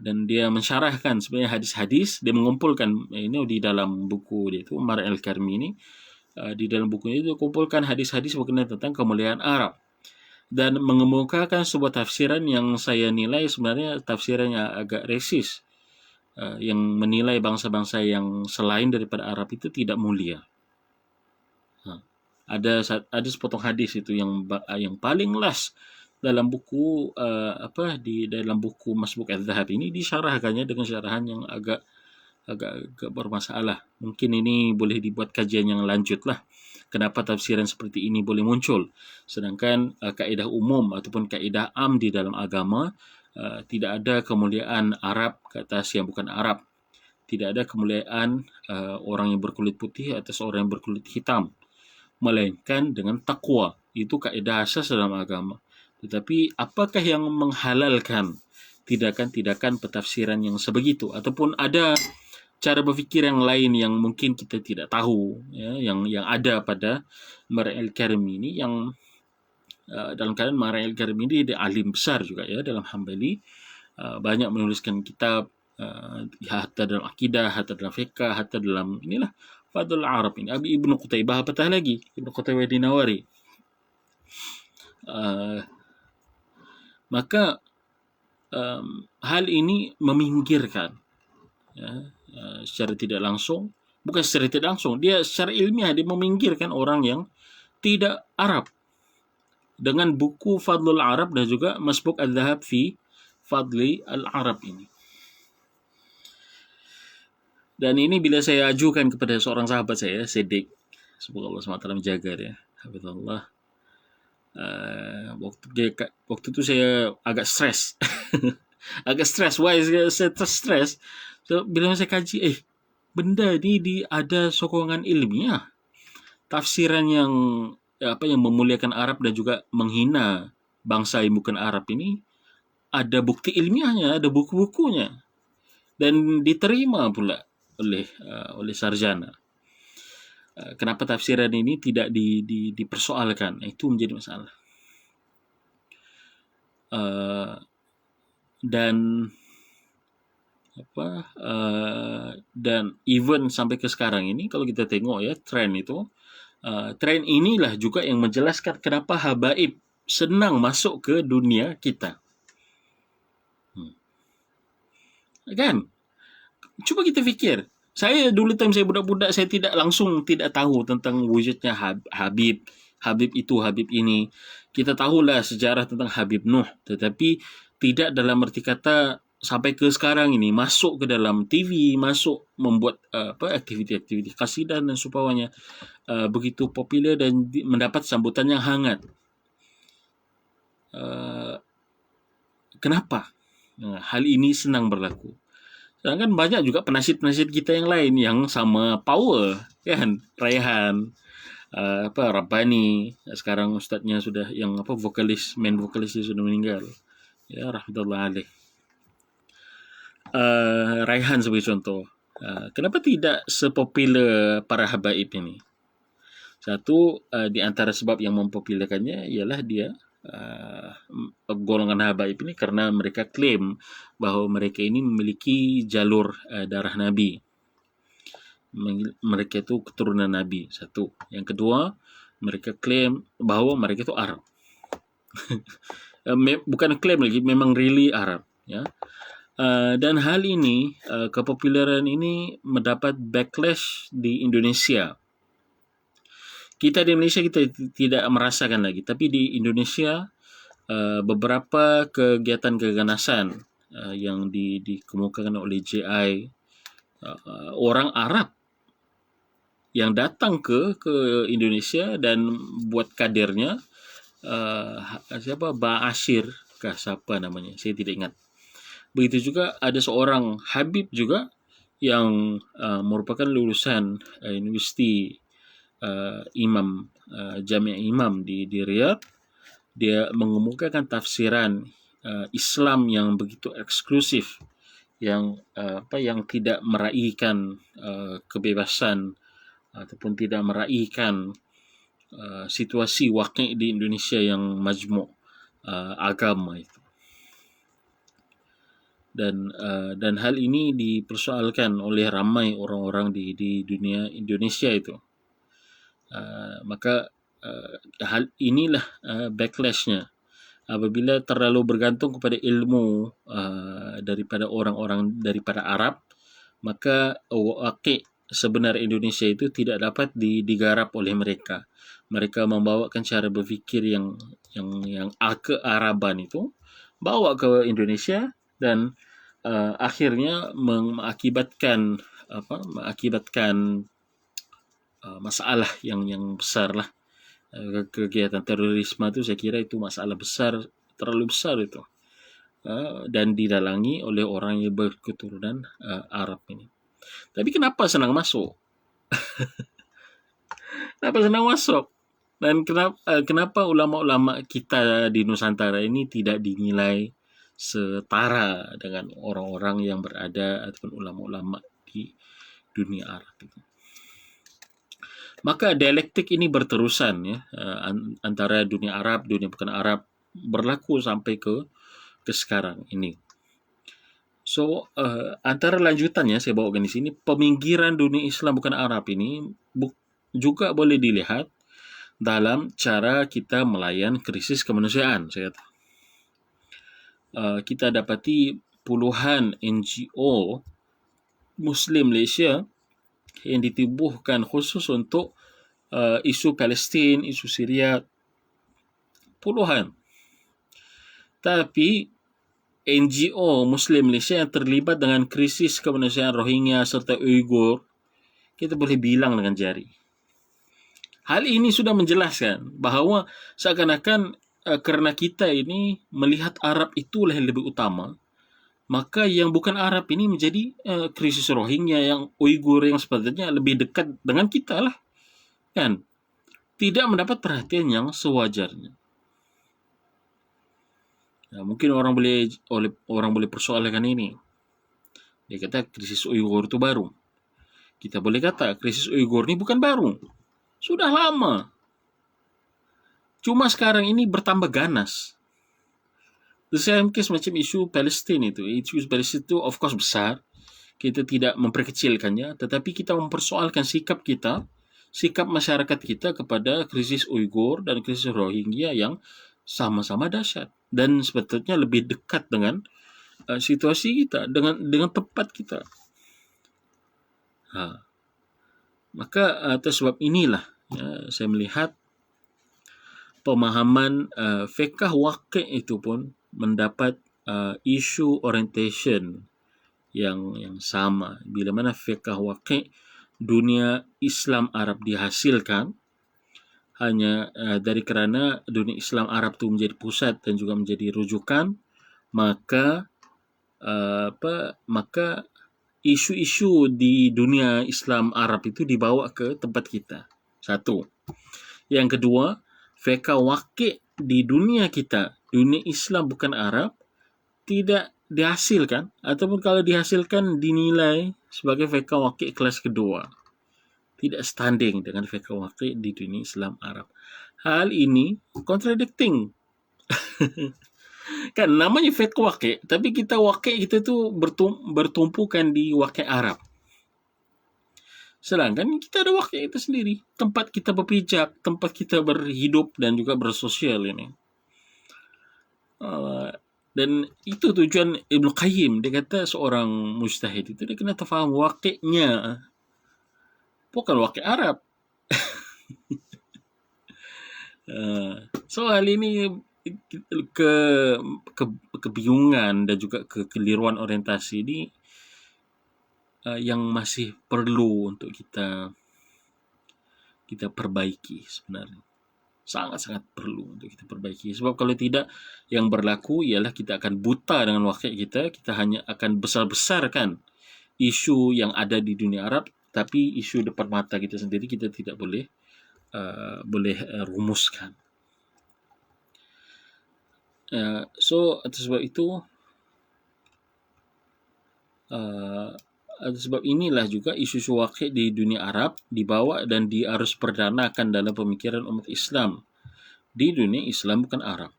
Dan dia mensyarahkan sebenarnya hadis-hadis, dia mengumpulkan ini di dalam buku dia itu, Mar'il Karmi ini. Di dalam bukunya itu kumpulkan hadis-hadis berkenaan tentang kemuliaan Arab. Dan mengemukakan sebuah tafsiran yang saya nilai sebenarnya tafsiran yang agak resis. Yang menilai bangsa-bangsa yang selain daripada Arab itu tidak mulia. Ada sepotong hadis itu yang paling last dalam buku di dalam buku Masbuk Al-Dhahab ini, disyarahkannya dengan syarahan yang agak bermasalah. Mungkin ini boleh dibuat kajian yang lanjut lah. Kenapa tafsiran seperti ini boleh muncul? Sedangkan kaedah umum ataupun kaedah am di dalam agama, tidak ada kemuliaan Arab ke atas yang bukan Arab. Tidak ada kemuliaan orang yang berkulit putih atas orang yang berkulit hitam. Melainkan dengan taqwa. Itu kaedah asas dalam agama. Tetapi apakah yang menghalalkan tindakan-tindakan pentafsiran yang sebegitu? Ataupun ada cara berfikir yang lain yang mungkin kita tidak tahu, ya, yang ada pada Mar'il Karmi ini, yang dalam keadaan Mar'il Karmi ini dia alim besar juga ya dalam Hambali, banyak menuliskan kitab hatta dalam akidah, hatta dalam fiqh, hatta dalam Fadlul Arab ini. Ibnu Qutaibah apatah lagi? Ibnu Qutaibah Dinawari. Maka hal ini meminggirkan, ya, secara tidak langsung, bukan secara tidak langsung, dia secara ilmiah dia meminggirkan orang yang tidak Arab dengan buku Fadlul Arab dan juga Masbuk Al-Dhahab fi Fadli Al-Arab ini. Dan ini bila saya ajukan kepada seorang sahabat saya, Siddiq, semoga Allah SWT menjaga dia, hafizallah. Waktu itu saya agak stres. Agak stres. Why saya stres? So, bila saya kaji, benda ni ada sokongan ilmiah. Tafsiran yang memuliakan Arab dan juga menghina bangsa yang bukan Arab ini ada bukti ilmiahnya, ada buku-bukunya, dan diterima pula oleh sarjana. Kenapa tafsiran ini tidak dipersoalkan? Itu menjadi masalah. Dan even sampai ke sekarang ini, kalau kita tengok ya tren itu, tren inilah juga yang menjelaskan kenapa habaib senang masuk ke dunia kita. Kan? Cuba kita fikir. Saya dulu time saya budak-budak, saya tidak tahu tentang wujudnya Habib itu, Habib ini. Kita tahulah sejarah tentang Habib Nuh, tetapi tidak dalam arti kata sampai ke sekarang ini masuk ke dalam TV, masuk membuat aktiviti-aktiviti kasidah dan supawanya begitu popular dan mendapat sambutan yang hangat. Kenapa hal ini senang berlaku? Sedangkan banyak juga penasihat-penasihat kita yang lain yang sama power, kan? Raihan, Rabbani, sekarang ustaznya sudah yang main vokalisnya sudah meninggal. Ya, rahmatullah alaih. Raihan sebagai contoh. Kenapa tidak sepopular para habaib ini? Satu, di antara sebab yang mempopularkannya ialah dia golongan habaib ini karena mereka klaim bahawa mereka ini memiliki jalur darah Nabi. Mereka itu keturunan Nabi. Satu. Yang kedua, mereka klaim bahawa mereka itu Arab. Bukan klaim lagi, memang really Arab. Ya. Dan hal ini, kepopularan ini mendapat backlash di Indonesia. Kita di Indonesia kita tidak merasakan lagi, tapi di Indonesia beberapa kegiatan keganasan yang dikemukakan oleh JI, orang Arab yang datang ke Indonesia dan buat kadernya, siapa, Ba'asyir kah siapa namanya, saya tidak ingat. Begitu juga ada seorang Habib juga yang merupakan lulusan Universiti Imam, Jamiah Imam di Riyadh. Dia mengemukakan tafsiran Islam yang begitu eksklusif, yang tidak meraihkan kebebasan ataupun tidak meraihkan situasi waqi' di Indonesia yang majmu' agama itu. Dan hal ini dipersoalkan oleh ramai orang-orang di dunia Indonesia itu. Maka hal inilah backlashnya. Apabila terlalu bergantung kepada ilmu daripada orang-orang daripada Arab, maka waqi' sebenar Indonesia itu tidak dapat digarap oleh mereka. Mereka membawakan cara berfikir yang kearaban itu bawa ke Indonesia dan akhirnya mengakibatkan masalah yang besar lah. Kegiatan terorisme itu saya kira itu masalah besar, terlalu besar itu, dan didalangi oleh orang yang berketurunan Arab ini. Tapi kenapa senang masuk? Kenapa senang masuk? Dan kenapa ulama-ulama kita di Nusantara ini tidak dinilai setara dengan orang-orang yang berada ataupun ulama-ulama di dunia Arab itu? Maka dialektik ini berterusan ya, antara dunia Arab, dunia bukan Arab, berlaku sampai ke sekarang ini. So, antara lanjutannya saya bawakan di sini, peminggiran dunia Islam bukan Arab ini juga boleh dilihat dalam cara kita melayan krisis kemanusiaan. Saya kata. Kita dapati puluhan NGO Muslim Malaysia yang ditubuhkan khusus untuk isu Palestin, isu Syria, puluhan. Tapi NGO Muslim Malaysia yang terlibat dengan krisis kemanusiaan Rohingya serta Uyghur, kita boleh bilang dengan jari. Hal ini sudah menjelaskan bahawa seakan-akan kerana kita ini melihat Arab itulah yang lebih utama, maka yang bukan Arab ini menjadi krisis Rohingya, yang Uyghur, yang sepatutnya lebih dekat dengan kita lah. Kan? Tidak mendapat perhatian yang sewajarnya. Mungkin orang boleh persoalkan ini. Dia kata krisis Uyghur itu baru. Kita boleh kata krisis Uyghur ini bukan baru. Sudah lama. Cuma sekarang ini bertambah ganas. The same case macam isu Palestin itu. Isu Palestin itu of course besar. Kita tidak memperkecilkannya. Tetapi kita mempersoalkan sikap kita, sikap masyarakat kita kepada krisis Uyghur dan krisis Rohingya yang sama-sama dahsyat. Dan sebetulnya lebih dekat dengan situasi kita, dengan tempat kita. Maka atas sebab inilah saya melihat pemahaman fiqh waqi' itu pun mendapat isu orientation yang sama. Bila mana fiqh waqi' dunia Islam Arab dihasilkan hanya dari kerana dunia Islam Arab itu menjadi pusat dan juga menjadi rujukan, maka isu-isu di dunia Islam Arab itu dibawa ke tempat kita. Satu. Yang kedua, fiqh waqi' di dunia kita, dunia Islam bukan Arab, tidak dihasilkan, ataupun kalau dihasilkan dinilai sebagai fiqh waqi' kelas kedua. Tidak standing dengan fiqh waqi' di dunia Islam Arab. Hal ini contradicting. Kan namanya fiqh waqi', tapi kita waqi' kita tu bertumpukan di waqi' Arab. Sedangkan kita ada waqi' kita sendiri, tempat kita berpijak, tempat kita berhidup dan juga bersosial ini. Dan itu tujuan Ibn Qayyim. Dia kata seorang mujtahid itu dia kena terfaham waqi'-nya, bukan waqi' Arab. So hal ini kebingungan dan juga kekeliruan orientasi ini yang masih perlu untuk kita perbaiki sebenarnya. Sangat-sangat perlu untuk kita perbaiki. Sebab kalau tidak, yang berlaku ialah kita akan buta dengan waqi' kita. Kita hanya akan besar-besarkan isu yang ada di dunia Arab, tapi isu depan mata kita sendiri kita tidak boleh rumuskan. So atas sebab itu, atas sebab inilah juga isu-isu waqi' di dunia Arab dibawa dan diarus perdanakan dalam pemikiran umat Islam di dunia Islam bukan Arab,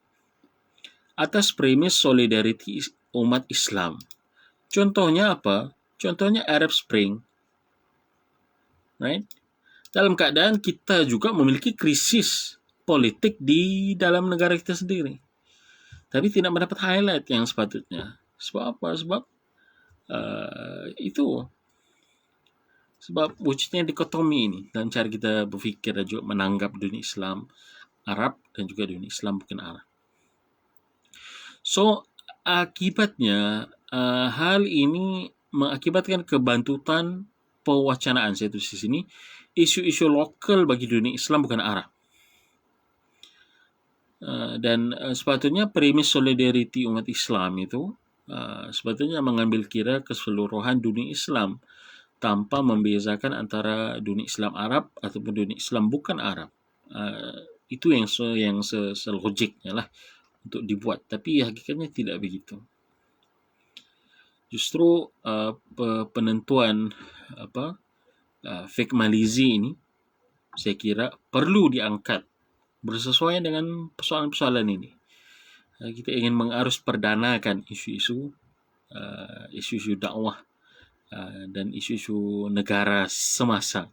atas premis solidariti umat Islam. Contohnya apa? Contohnya Arab Spring, right? Dalam keadaan kita juga memiliki krisis politik di dalam negara kita sendiri, tapi tidak mendapat highlight yang sepatutnya. Sebab apa? Sebab itu sebab wujudnya dikotomi ini dalam cara kita berfikir dan juga menanggap dunia Islam Arab dan juga dunia Islam bukan Arab. So akibatnya hal ini mengakibatkan kebantutan pewacanaan, saya tulis di sini, isu-isu lokal bagi dunia Islam bukan Arab. Dan sepatutnya premis solidariti umat Islam itu sepatutnya mengambil kira keseluruhan dunia Islam tanpa membezakan antara dunia Islam Arab ataupun dunia Islam bukan Arab. Itu yang selogiknya lah untuk dibuat, tapi hakikatnya tidak begitu. Justru penentuan fiqh Malizi ini saya kira perlu diangkat bersesuaian dengan persoalan-persoalan ini. Kita ingin mengarus perdanakan isu-isu isu-isu dakwah dan isu-isu negara semasa.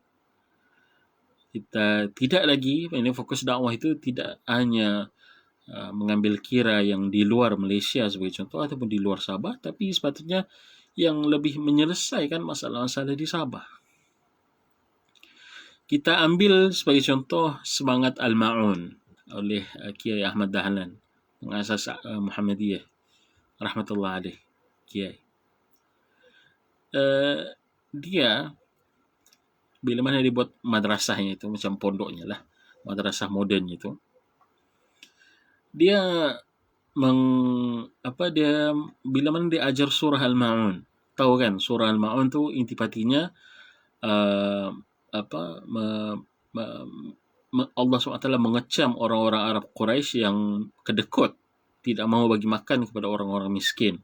Kita tidak lagi, ini fokus dakwah itu tidak hanya mengambil kira yang di luar Malaysia sebagai contoh ataupun di luar Sabah, tapi sepatutnya yang lebih menyelesaikan masalah-masalah di Sabah. Kita ambil sebagai contoh semangat Al-Ma'un oleh Kiai Ahmad Dahlan, pengasas Muhammadiyah, rahmatullah alaih, Kiai. Dia bila mana dia buat madrasahnya itu, macam pondoknya lah, madrasah moden itu, dia bila mana dia ajar surah Al-Ma'un, tahu kan surah Al-Ma'un tu intipatinya Allah SWT mengecam orang-orang Arab Quraisy yang kedekut, tidak mahu bagi makan kepada orang-orang miskin.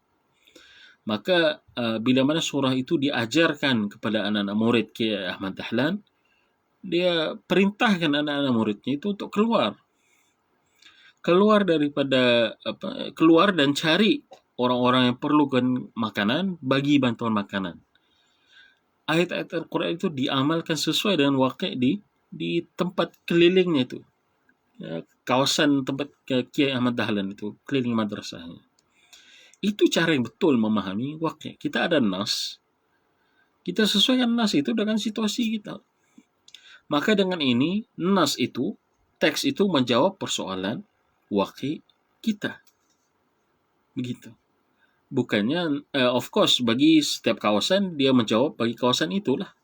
Maka bila mana surah itu diajarkan kepada anak-anak murid Kiai Ahmad Dahlan, dia perintahkan anak-anak muridnya itu untuk keluar dan cari orang-orang yang perlukan makanan, bagi bantuan makanan. Ayat-ayat Al-Quran itu diamalkan sesuai dengan waqi' di tempat kelilingnya itu, kawasan tempat Kiai Ahmad Dahlan itu, keliling madrasahnya. Itu cara yang betul memahami waqi'. Kita ada nas, kita sesuaikan nas itu dengan situasi kita. Maka dengan ini, nas itu, teks itu menjawab persoalan waqi' kita. Begitu. Bukannya, of course, bagi setiap kawasan, dia menjawab bagi kawasan itulah.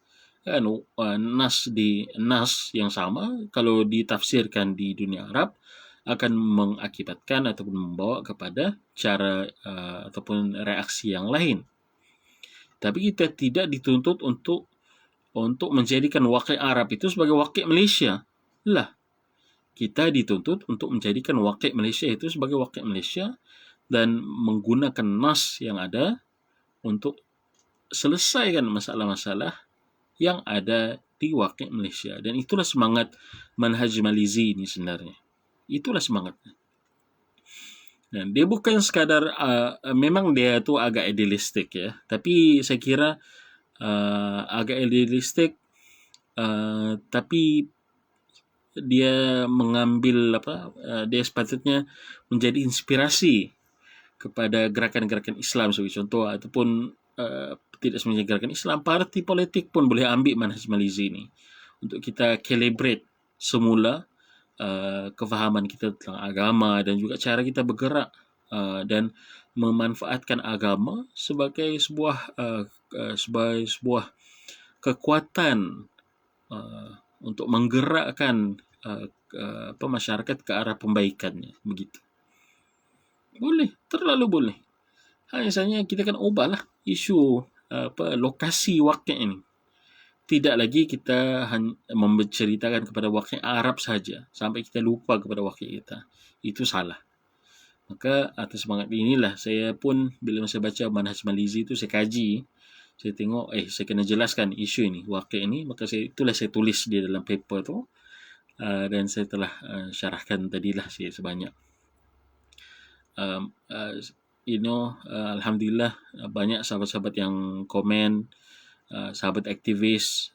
Nas yang sama, kalau ditafsirkan di dunia Arab, akan mengakibatkan ataupun membawa kepada cara ataupun reaksi yang lain. Tapi kita tidak dituntut untuk menjadikan waqi' Arab itu sebagai waqi' Malaysia. Lah, kita dituntut untuk menjadikan waqi' Malaysia itu sebagai waqi' Malaysia dan menggunakan nas yang ada untuk selesaikan masalah-masalah yang ada di waqi' Malaysia. Dan itulah semangat manhaj Malizi ini sebenarnya. Itulah semangatnya. Dan dia bukan sekadar, memang dia tu agak idealistik ya, tapi saya kira agak idealistik, tapi dia mengambil dia sepatutnya menjadi inspirasi kepada gerakan-gerakan Islam sebagai contoh, ataupun tidak sebenarnya gerakan Islam, parti politik pun boleh ambil manhaj Malizi ini untuk kita calibrate semula kefahaman kita tentang agama dan juga cara kita bergerak dan memanfaatkan agama sebagai sebuah kekuatan untuk menggerakkan masyarakat ke arah pembaikannya, begitu. Boleh, terlalu boleh. Hanya saja kita kan ubahlah isu lokasi waqi' ini. Tidak lagi kita menceritakan kepada waqi' Arab saja sampai kita lupa kepada waqi' kita. Itu salah. Maka atas semangat inilah saya pun bila saya baca manhaj Malizi itu, saya kaji, saya tengok saya kena jelaskan isu ini, waqi' ini, maka itulah saya tulis di dalam paper tu, dan saya telah syarahkan tadilah sebanyak. Alhamdulillah banyak sahabat-sahabat yang komen, sahabat aktivis,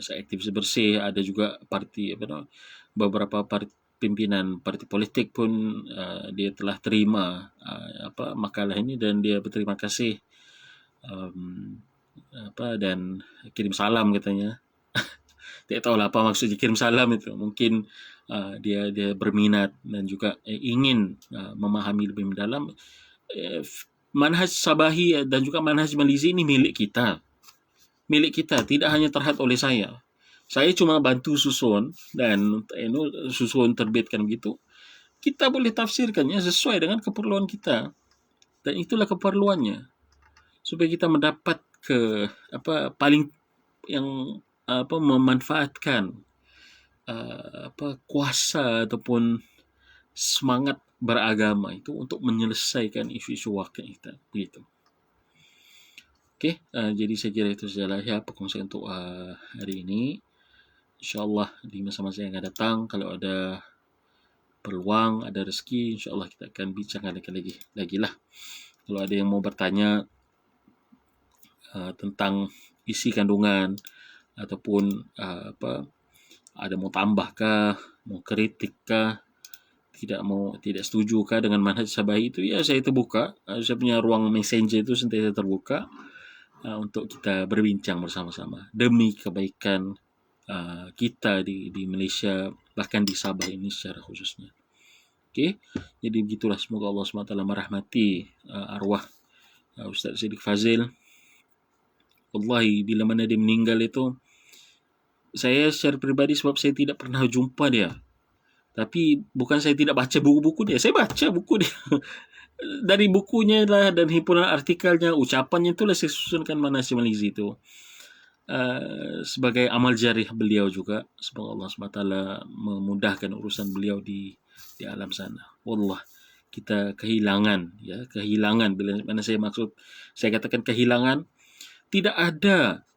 aktivis bersih, ada juga beberapa pimpinan parti politik pun dia telah terima makalah ini dan dia berterima kasih dan kirim salam katanya. Tak tahulah apa maksudnya kirim salam itu. Mungkin dia berminat dan juga ingin memahami lebih mendalam. Manhaj Sabahi dan juga manhaj Malizi ini milik kita. Milik kita, tidak hanya terhad oleh saya. Saya cuma bantu susun dan susun terbitkan begitu. Kita boleh tafsirkannya sesuai dengan keperluan kita. Dan itulah keperluannya. Supaya kita mendapat paling yang memanfaatkan kuasa ataupun semangat beragama itu untuk menyelesaikan isu-isu waqi' kita, begitu. Okey, jadi saya kira itu sajalah perkongsian untuk hari ini. InsyaAllah di masa-masa yang akan datang, kalau ada peluang, ada rezeki, insyaAllah kita akan bincangkan lagi lah Kalau ada yang mau bertanya tentang isi kandungan ataupun ada mau tambahkah, mau kritik tidak setujukah dengan manhaj Sabahi itu, ya saya terbuka. Saya punya ruang messenger itu sentiasa terbuka untuk kita berbincang bersama-sama demi kebaikan kita di Malaysia, bahkan di Sabah ini secara khususnya. Okey, jadi begitulah. Semoga Allah SWT merahmati arwah Ustaz Siddiq Fazil. Wallahi, bila mana dia meninggal itu, saya secara peribadi, sebab saya tidak pernah jumpa dia, tapi bukan saya tidak baca buku-buku dia, saya baca buku dia. Dari bukunya lah dan himpunan artikelnya, ucapannya itulah saya susunkan Manhaj Malizi itu sebagai amal jarih beliau juga. Semoga Allah SWT memudahkan urusan beliau di alam sana. Wallah, kita kehilangan bila mana saya katakan kehilangan, tidak ada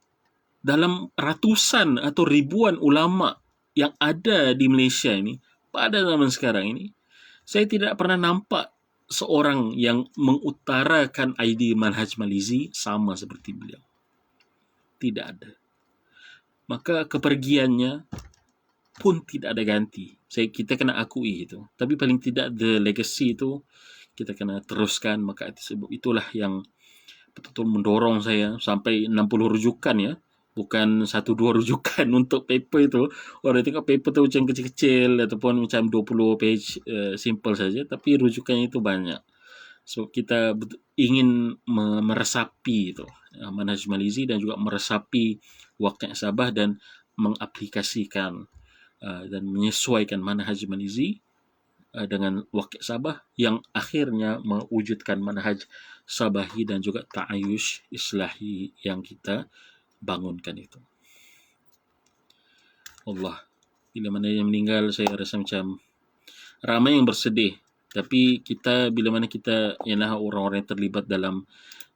dalam ratusan atau ribuan ulama yang ada di Malaysia ini pada zaman sekarang ini. Saya tidak pernah nampak seorang yang mengutarakan idea Manhaj Malizi sama seperti beliau. Tidak ada. Maka kepergiannya pun tidak ada ganti. Kita kena akui itu. Tapi paling tidak the legacy itu kita kena teruskan. Maka itulah yang betul-betul mendorong saya sampai 60 rujukan ya. Bukan 1-2 rujukan untuk paper itu. Orang tengok paper tu macam kecil-kecil ataupun macam 20 page simple saja, tapi rujukannya itu banyak. So kita ingin meresapi itu Manhaj Malizi dan juga meresapi Waqi' Sabah dan mengaplikasikan dan menyesuaikan Manhaj Malizi dengan Waqi' Sabah yang akhirnya mewujudkan Manhaj Sabahi dan juga Ta'ayush Islahi yang kita bangunkan itu. Allah, bila mana yang meninggal, saya rasa macam ramai yang bersedih. Tapi bila mana kita ialah orang-orang yang terlibat dalam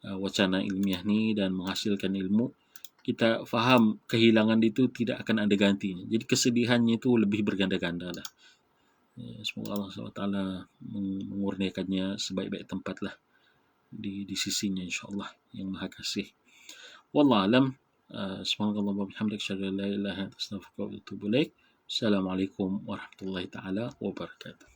wacana ilmiah ni dan menghasilkan ilmu, kita faham kehilangan itu tidak akan ada gantinya. Jadi kesedihannya itu lebih berganda-ganda lah. Semoga Allah SWT mengurniakannya sebaik-baik tempat lah di sisinya, insyaAllah, yang Maha Kasih. Wallah alam. Subhanallah wa bihamdik, asyhadu an la ilaha illa anta, astaghfiruka wa atubu ilaik. Assalamualaikum warahmatullahi taala wabarakatuh.